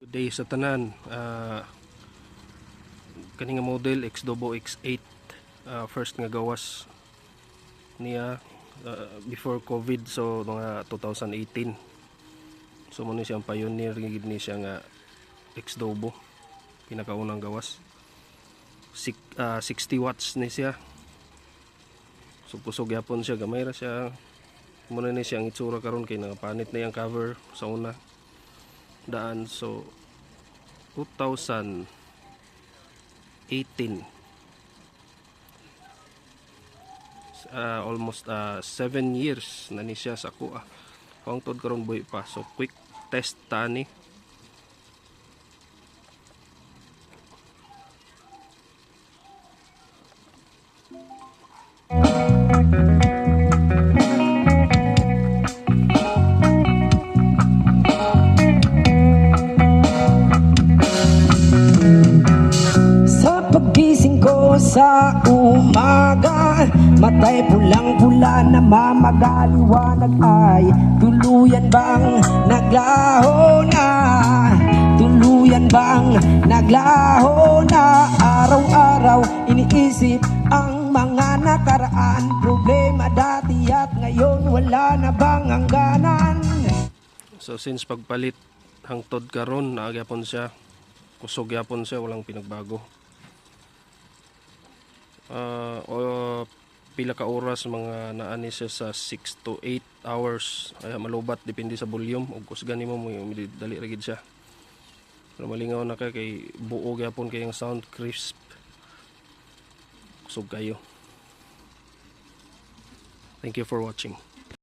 Today sa tanan, kani nga model Xdobo X8, first nga gawas niya before COVID, so mga 2018. So mo ni siyang pioneer gid ni siya nga Xdobo, pinakaunang gawas. 60 watts ni siya. So kusog yapon siya, gamay ra siya. Muna ni siyang itsura karon kay nakapanit na yung cover sa una daan. So 2018, almost 7 years na ni siya sa kuha. Hangtod karon boy pa. So quick test tani. Pagising ko sa umaga, matay pulang-pula na mamagaliwanag ay tuluyan bang naglaho na? Tuluyan bang naglaho na? Araw-araw iniisip ang mga nakaraan, problema dati at ngayon wala na bang hangganan? So since pagpalit hangtod karon naagyapon siya, kusog yapon siya, walang pinagbago. Pila ka oras mga naani siya sa 6 to 8 hours, ay malubat depende sa volume ug kusgan nimo mo dali ra gid siya. Pero malingaw na kay buo gyapon kay ang sound, crisp, kusog kayo. Thank you for watching.